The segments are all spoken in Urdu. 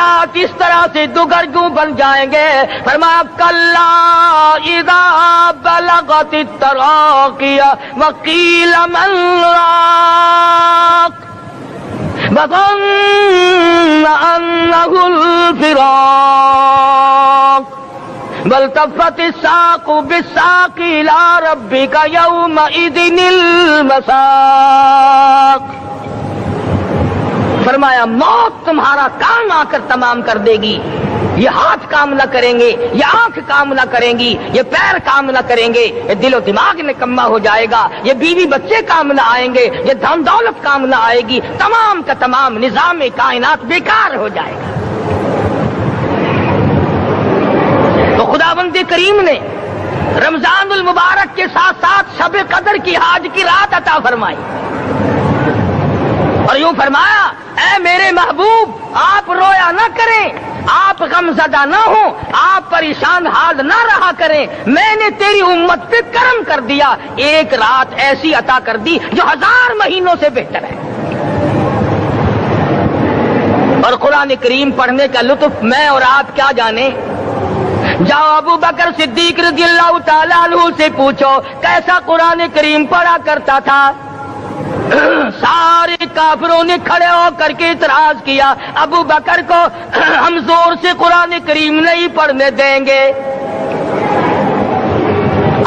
حالات اس طرح سے دگرگوں بن جائیں گے. فرمایا کلا اذا بلغت التراقی وقیل من راق وظن انه الفراق والتفت الساق بالساق الى ربك يومئذ المساق. فرمایا موت تمہارا کام آ کر تمام کر دے گی. یہ ہاتھ کام نہ کریں گے, یہ آنکھ کام نہ کریں گی, یہ پیر کام نہ کریں گے, یہ دل و دماغ نکما ہو جائے گا, یہ بیوی بچے کام نہ آئیں گے, یہ دھن دولت کام نہ آئے گی, تمام کا تمام نظام کائنات بیکار ہو جائے گا. تو خداوند کریم نے رمضان المبارک کے ساتھ ساتھ شب قدر کی حاج کی رات عطا فرمائی اور یوں فرمایا اے میرے محبوب آپ رویا نہ کریں, آپ غم زدہ نہ ہوں, آپ پریشان حال نہ رہا کریں. میں نے تیری امت پہ کرم کر دیا, ایک رات ایسی عطا کر دی جو 1000 مہینوں سے بہتر ہے. اور قرآن کریم پڑھنے کا لطف میں اور آپ کیا جانیں. جاؤ ابو بکر صدیق رضی اللہ تعالیٰ عنہ سے پوچھو کیسا قرآن کریم پڑھا کرتا تھا. سارے کافروں نے کھڑے ہو کر کے اعتراض کیا ابو بکر کو ہم زور سے قرآن کریم نہیں پڑھنے دیں گے.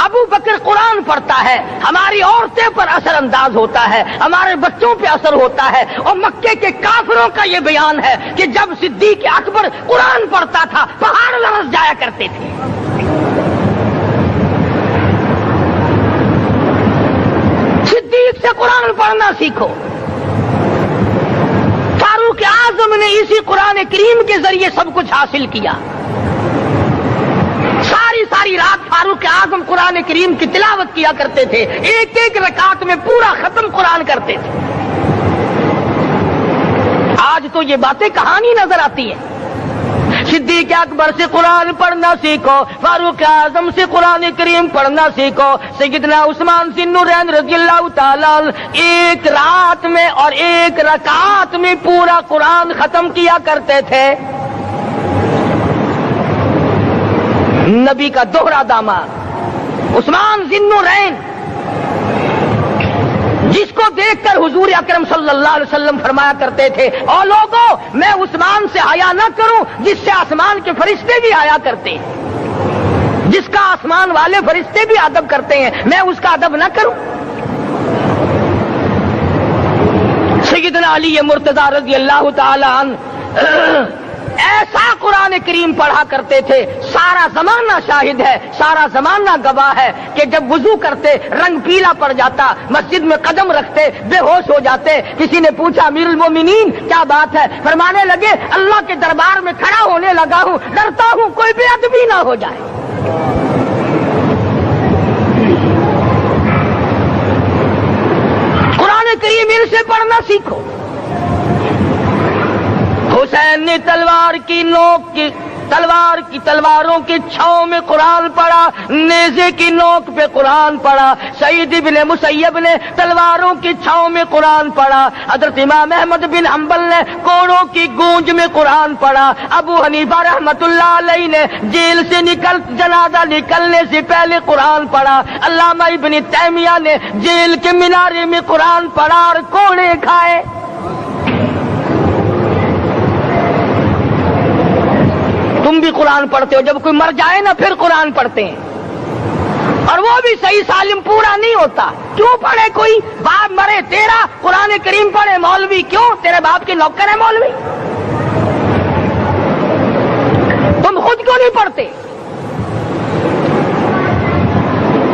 ابو بکر قرآن پڑھتا ہے, ہماری عورتیں پر اثر انداز ہوتا ہے, ہمارے بچوں پہ اثر ہوتا ہے. اور مکے کے کافروں کا یہ بیان ہے کہ جب صدیق اکبر قرآن پڑھتا تھا پہاڑ لرز جایا کرتے تھے. صدیق سے قرآن پڑھنا سیکھو. فاروق اعظم نے اسی قرآن کریم کے ذریعے سب کچھ حاصل کیا. ساری رات فاروق اعظم قرآن کریم کی تلاوت کیا کرتے تھے, ایک ایک رکعت میں پورا ختم قرآن کرتے تھے. آج تو یہ باتیں کہانی نظر آتی ہیں. صدیق اکبر سے قرآن پڑھنا سیکھو, فاروق اعظم سے قرآن کریم پڑھنا سیکھو. سیدنا عثمان ذی النورین رضی اللہ تعالیٰ ایک رات میں اور ایک رکعت میں پورا قرآن ختم کیا کرتے تھے. نبی کا دوہرا داماد عثمان ذی النورین, جس کو دیکھ کر حضور اکرم صلی اللہ علیہ وسلم فرمایا کرتے تھے او لوگوں میں عثمان سے حیا نہ کروں جس سے آسمان کے فرشتے بھی حیا کرتے ہیں, جس کا آسمان والے فرشتے بھی ادب کرتے ہیں, میں اس کا ادب نہ کروں. سیدنا علی مرتضی رضی اللہ تعالی عنہ ایسا قرآن کریم پڑھا کرتے تھے, سارا زمانہ شاہد ہے, سارا زمانہ گواہ ہے کہ جب وضو کرتے رنگ پیلا پڑ جاتا, مسجد میں قدم رکھتے بے ہوش ہو جاتے. کسی نے پوچھا امیر المومنین کیا بات ہے, فرمانے لگے اللہ کے دربار میں کھڑا ہونے لگا ہوں, ڈرتا ہوں کوئی بے ادبی نہ ہو جائے. قرآن کریم ان سے پڑھنا سیکھو. حسین نے تلوار کی تلواروں کی چھاؤں میں قرآن پڑھا, نیزے کی نوک پہ قرآن پڑھا. سعید بن مسیب نے تلواروں کی چھاؤں میں قرآن پڑھا. حضرت امام احمد بن حنبل نے کوڑوں کی گونج میں قرآن پڑھا. ابو حنیفہ رحمت اللہ علیہ نے جیل سے جنازہ نکلنے سے پہلے قرآن پڑھا. علامہ ابن تیمیہ نے جیل کے مینارے میں قرآن پڑھا اور کوڑے کھائے. تم بھی قرآن پڑھتے ہو, جب کوئی مر جائے نا پھر قرآن پڑھتے ہیں, اور وہ بھی صحیح سالم پورا نہیں ہوتا. کیوں پڑھے کوئی, باپ مرے تیرا قرآن کریم پڑھے مولوی, کیوں تیرے باپ کے نوکر ہے مولوی, تم خود کیوں نہیں پڑھتے؟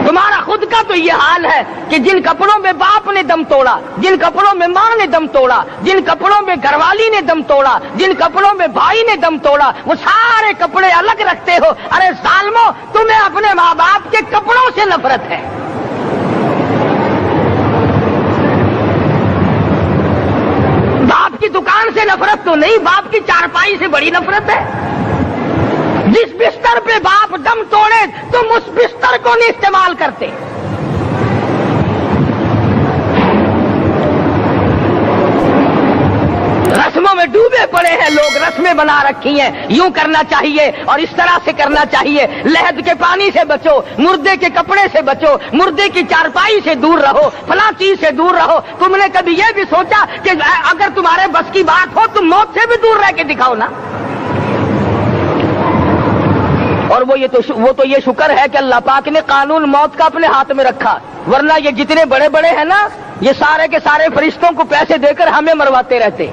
تمہارا خود کا تو یہ حال ہے کہ جن کپڑوں میں باپ نے دم توڑا, جن کپڑوں میں ماں نے دم توڑا, جن کپڑوں میں گھر والی نے دم توڑا, جن کپڑوں میں بھائی نے دم توڑا, وہ سارے کپڑے الگ رکھتے ہو. ارے ظالمو, تمہیں اپنے ماں باپ کے کپڑوں سے نفرت ہے. باپ کی دکان سے نفرت تو نہیں, باپ کی چارپائی سے بڑی نفرت ہے. جس بستر پہ باپ دم توڑے تم اس بستر کو نہیں استعمال کرتے. رسموں میں ڈوبے پڑے ہیں لوگ، رسمیں بنا رکھی ہیں، یوں کرنا چاہیے اور اس طرح سے کرنا چاہیے، لہد کے پانی سے بچو، مردے کے کپڑے سے بچو، مردے کی چارپائی سے دور رہو، فلاں چیز سے دور رہو۔ تم نے کبھی یہ بھی سوچا کہ اگر تمہارے بس کی بات ہو تم موت سے بھی دور رہ کے دکھاؤ نا؟ اور وہ تو یہ شکر ہے کہ اللہ پاک نے قانون موت کا اپنے ہاتھ میں رکھا، ورنہ یہ جتنے بڑے بڑے ہیں نا، یہ سارے کے سارے فرشتوں کو پیسے دے کر ہمیں مرواتے رہتے۔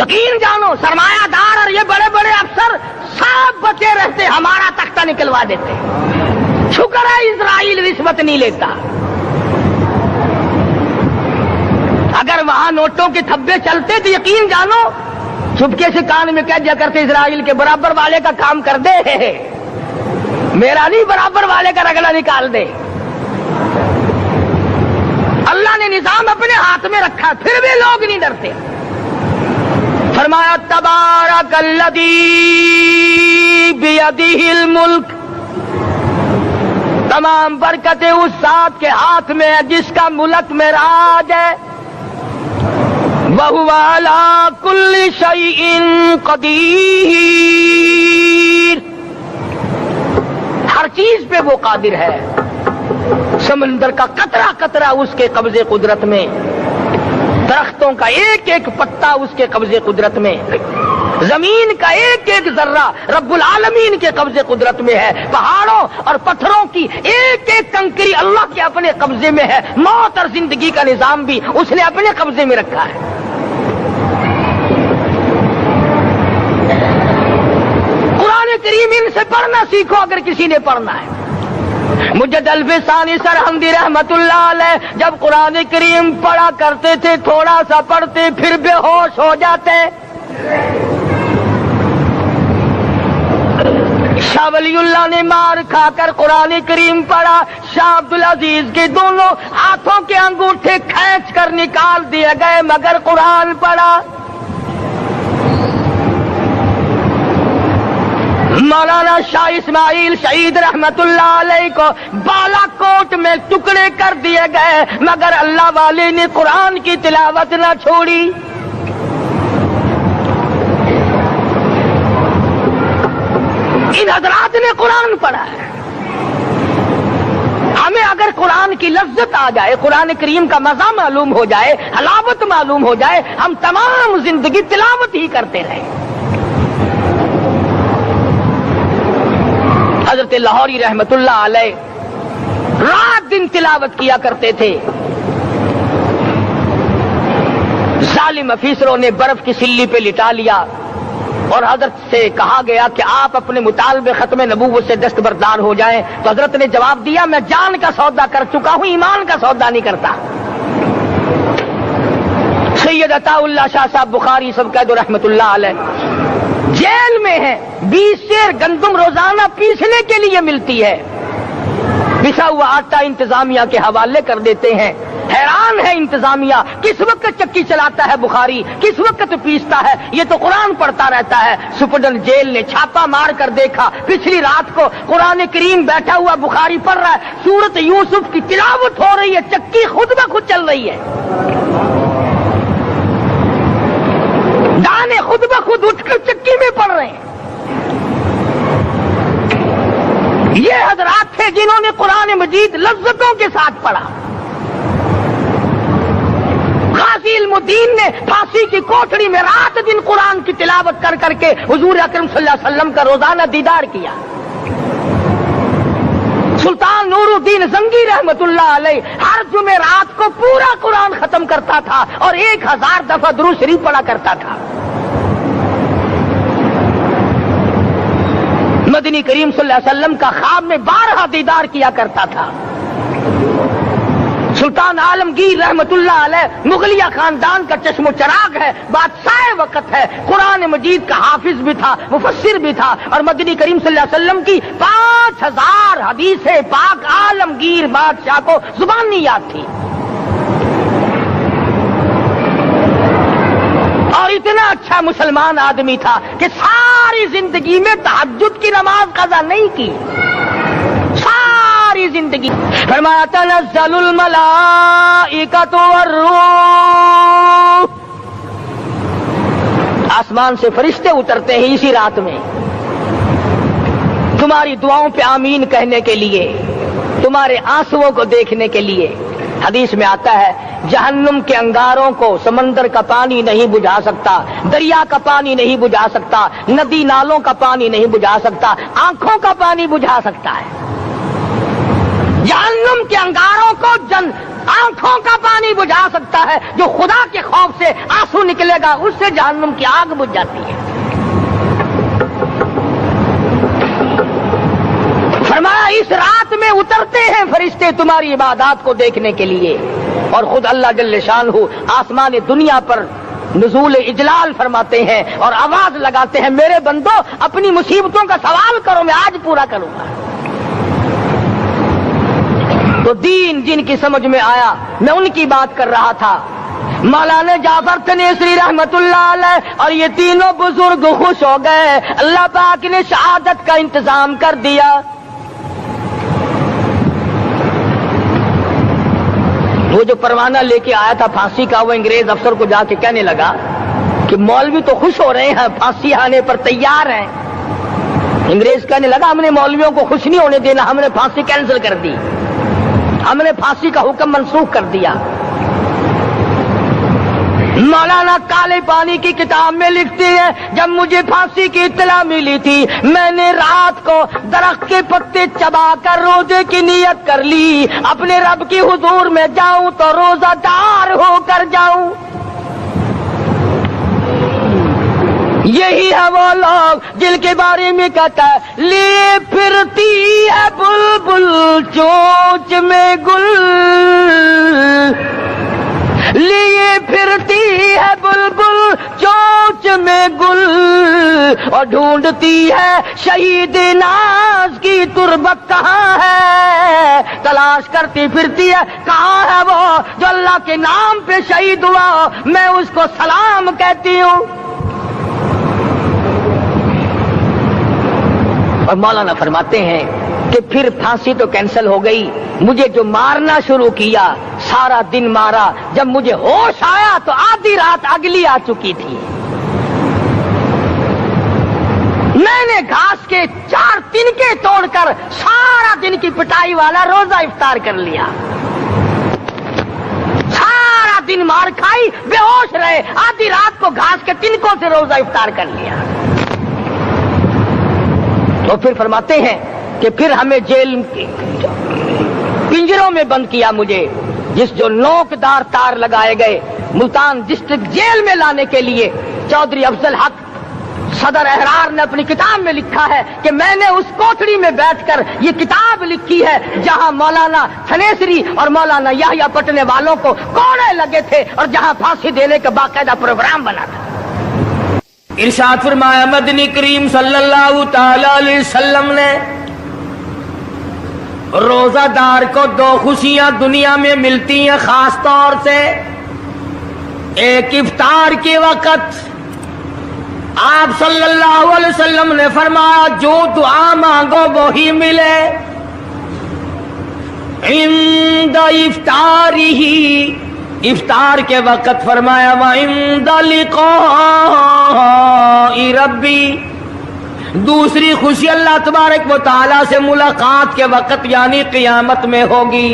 یقین جانو سرمایہ دار اور یہ بڑے بڑے افسر سب بچے رہتے، ہمارا تختہ نکلوا دیتے۔ شکر ہے اسرائیل رشوت نہیں لیتا، اگر وہاں نوٹوں کے تھبے چلتے تو یقین جانو چپکے سے کان میں کہہ دیا کرتے اسرائیل کے برابر والے کا کام کر دے، میرا نہیں برابر والے کا رگڑا نکال دے۔ اللہ نے نظام اپنے ہاتھ میں رکھا پھر بھی لوگ نہیں ڈرتے۔ فرمایا تبارک الذی بیدہ الملک، تمام برکتیں اس ذات کے ہاتھ میں ہے جس کا ملک میں راج ہے، وَهُوَ عَلَى كُلِّ شَيْءٍ قَدِيرٌ، ہر چیز پہ وہ قادر ہے۔ سمندر کا قطرہ قطرہ اس کے قبضے قدرت میں، درختوں کا ایک ایک پتا اس کے قبضے قدرت میں، زمین کا ایک ایک ذرہ رب العالمین کے قبضے قدرت میں ہے، پہاڑوں اور پتھروں کی ایک ایک کنکری اللہ کے اپنے قبضے میں ہے، موت اور زندگی کا نظام بھی اس نے اپنے قبضے میں رکھا ہے۔ قرآن کریم ان سے پڑھنا سیکھو اگر کسی نے پڑھنا ہے۔ مجد الفسانی سرہندی رحمت اللہ علیہ جب قرآن کریم پڑھا کرتے تھے تھوڑا سا پڑھتے پھر بے ہوش ہو جاتے۔ شاہ ولی اللہ نے مار کھا کر قرآن کریم پڑھا، شاہ عبدالعزیز کے دونوں ہاتھوں کے انگوٹھے کھینچ کر نکال دیے گئے مگر قرآن پڑھا۔ مولانا شاہ اسماعیل شہید رحمت اللہ علیہ کو بالا کوٹ میں ٹکڑے کر دیے گئے مگر اللہ والے نے قرآن کی تلاوت نہ چھوڑی۔ ان حضرات نے قرآن پڑھا ہے۔ ہمیں اگر قرآن کی لذت آ جائے، قرآن کریم کا مزہ معلوم ہو جائے، حلاوت معلوم ہو جائے، ہم تمام زندگی تلاوت ہی کرتے رہیں۔ حضرت لاہوری رحمت اللہ علیہ رات دن تلاوت کیا کرتے تھے۔ ظالم افیسروں نے برف کی سلی پہ لٹا لیا اور حضرت سے کہا گیا کہ آپ اپنے مطالبے ختم نبوت سے دستبردار ہو جائیں، تو حضرت نے جواب دیا میں جان کا سودا کر چکا ہوں، ایمان کا سودا نہیں کرتا۔ سید عطا اللہ شاہ صاحب بخاری سب قید رحمت اللہ علیہ جیل میں ہے، 20 سیر گندم روزانہ پیسنے کے لیے ملتی ہے، پسا ہوا آٹا انتظامیہ کے حوالے کر دیتے ہیں۔ حیران ہے انتظامیہ، کس وقت چکی چلاتا ہے بخاری، کس وقت پیستا ہے، یہ تو قرآن پڑھتا رہتا ہے۔ سپرڈن جیل نے چھاپا مار کر دیکھا، پچھلی رات کو قرآن کریم بیٹھا ہوا بخاری پڑھ رہا ہے، سورت یوسف کی تلاوت ہو رہی ہے، چکی خود بخود چل رہی ہے، دانے خود بخود اٹھ کر چکی میں پڑھ رہے ہیں۔ یہ حضرات تھے جنہوں نے قرآن مجید لذتوں کے ساتھ پڑھا۔ غازی علم الدین نے پھانسی کی کوٹڑی میں رات دن قرآن کی تلاوت کر کر کے حضور اکرم صلی اللہ علیہ وسلم کا روزانہ دیدار کیا۔ سلطان نور الدین زنگی رحمت اللہ علیہ ہر جمعرات کو پورا قرآن ختم کرتا تھا اور 1000 دفعہ درود شریف پڑھا کرتا تھا۔ مدنی کریم صلی اللہ علیہ وسلم کا خواب میں 12 دیدار کیا کرتا تھا۔ سلطان عالمگیر رحمت اللہ علیہ مغلیہ خاندان کا چشم و چراغ ہے، بادشاہ وقت ہے، قرآن مجید کا حافظ بھی تھا، مفسر بھی تھا، اور مدنی کریم صلی اللہ علیہ وسلم کی 5000 حدیث پاک عالمگیر بادشاہ کو زبانی یاد تھی۔ اور اتنا اچھا مسلمان آدمی تھا کہ ساری زندگی میں تہجد کی نماز قضا نہیں کی، ساری ہماری زندگی. فرمایا تنزل الملائکۃ والروح، آسمان سے فرشتے اترتے ہیں اسی رات میں تمہاری دعاؤں پہ آمین کہنے کے لیے، تمہارے آنسوؤں کو دیکھنے کے لیے. حدیث میں آتا ہے جہنم کے انگاروں کو سمندر کا پانی نہیں بجھا سکتا، دریا کا پانی نہیں بجھا سکتا، ندی نالوں کا پانی نہیں بجھا سکتا، آنکھوں کا پانی بجھا سکتا ہے. جہنم کے انگاروں کو آنکھوں کا پانی بجھا سکتا ہے. جو خدا کے خوف سے آنسو نکلے گا اس سے جہنم کی آگ بجھ جاتی ہے. فرمایا اس رات میں اترتے ہیں فرشتے تمہاری عبادات کو دیکھنے کے لیے، اور خود اللہ جل شانہ آسمان دنیا پر نزول اجلال فرماتے ہیں اور آواز لگاتے ہیں میرے بندو اپنی مصیبتوں کا سوال کرو، میں آج پورا کروں گا. تو دین جن کی سمجھ میں آیا میں ان کی بات کر رہا تھا. مولانا جعفر تنیسری رحمت اللہ علیہ اور یہ تینوں بزرگ خوش ہو گئے، اللہ پاک نے شہادت کا انتظام کر دیا. وہ جو پروانہ لے کے آیا تھا پھانسی کا، وہ انگریز افسر کو جا کے کہنے لگا کہ مولوی تو خوش ہو رہے ہیں، پھانسی آنے پر تیار ہیں. انگریز کہنے لگا ہم نے مولویوں کو خوش نہیں ہونے دینا، ہم نے پھانسی کینسل کر دی، ہم نے پھانسی کا حکم منسوخ کر دیا. مولانا کالے پانی کی کتاب میں لکھتی ہے جب مجھے پھانسی کی اطلاع ملی تھی میں نے رات کو درخت کے پتے چبا کر روزے کی نیت کر لی، اپنے رب کی حضور میں جاؤں تو روزہ دار ہو کر جاؤں. یہی ہے وہ لوگ جن کے بارے میں کہتا ہے لیے پھرتی ہے بلبل چونچ میں گل، لیے پھرتی ہے بلبل چونچ میں گل، اور ڈھونڈتی ہے شہید ناز کی تربت کہاں ہے، تلاش کرتی پھرتی ہے کہاں ہے وہ جو اللہ کے نام پہ شہید ہوا، میں اس کو سلام کہتی ہوں. اور مولانا فرماتے ہیں کہ پھر پھانسی تو کینسل ہو گئی، مجھے جو مارنا شروع کیا سارا دن مارا، جب مجھے ہوش آیا تو آدھی رات اگلی آ چکی تھی. میں نے گھاس کے 4 تنکے توڑ کر سارا دن کی پٹائی والا روزہ افطار کر لیا. سارا دن مار کھائی، بے ہوش رہے، آدھی رات کو گھاس کے تنکوں سے روزہ افطار کر لیا. تو پھر فرماتے ہیں کہ پھر ہمیں جیل پنجروں میں بند کیا، مجھے جس جو نوکدار تار لگائے گئے ملتان ڈسٹرکٹ جیل میں لانے کے لیے. چودھری افضل حق صدر احرار نے اپنی کتاب میں لکھا ہے کہ میں نے اس کوٹڑی میں بیٹھ کر یہ کتاب لکھی ہے جہاں مولانا تھنیسری اور مولانا یحییٰ پٹنے والوں کو کوڑے لگے تھے اور جہاں پھانسی دینے کا باقاعدہ پروگرام بنا تھا. ارشاد فرمایا مدنی کریم صلی اللہ تعالی علیہ وسلم نے روزہ دار کو 2 خوشیاں دنیا میں ملتی ہیں خاص طور سے. ایک افطار کے وقت آپ صلی اللہ علیہ وسلم نے فرمایا جو دعا مانگو وہی ملے. عند افطارہ، افطار کے وقت فرمایا وعند لقاء ربی. دوسری خوشی اللہ تبارک و تعالی سے ملاقات کے وقت یعنی قیامت میں ہوگی.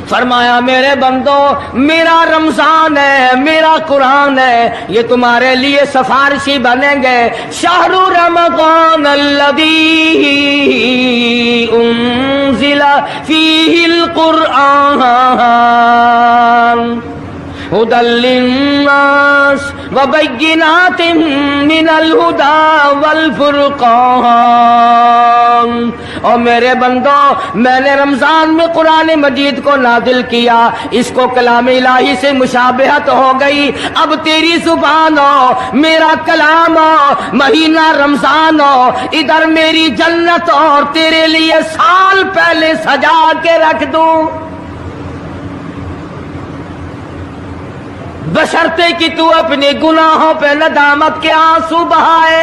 فرمایا میرے بندو میرا رمضان ہے، میرا قرآن ہے، یہ تمہارے لیے سفارشی بنیں گے. شہر رمضان الذی انزل فیہ القرآن هدى للناس وبينات من الهدى والفرقان. اور میرے بندو میں نے رمضان میں قرآن مجید کو نازل کیا، اس کو کلام الہی سے مشابہت ہو گئی. اب تیری زبان ہو، میرا کلام ہو، مہینہ رمضان ہو، ادھر میری جنت اور تیرے لیے سال پہلے سجا کے رکھ دوں، بشرطے کہ تو اپنے گناہوں پہ ندامت کے آنسو بہائے.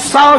100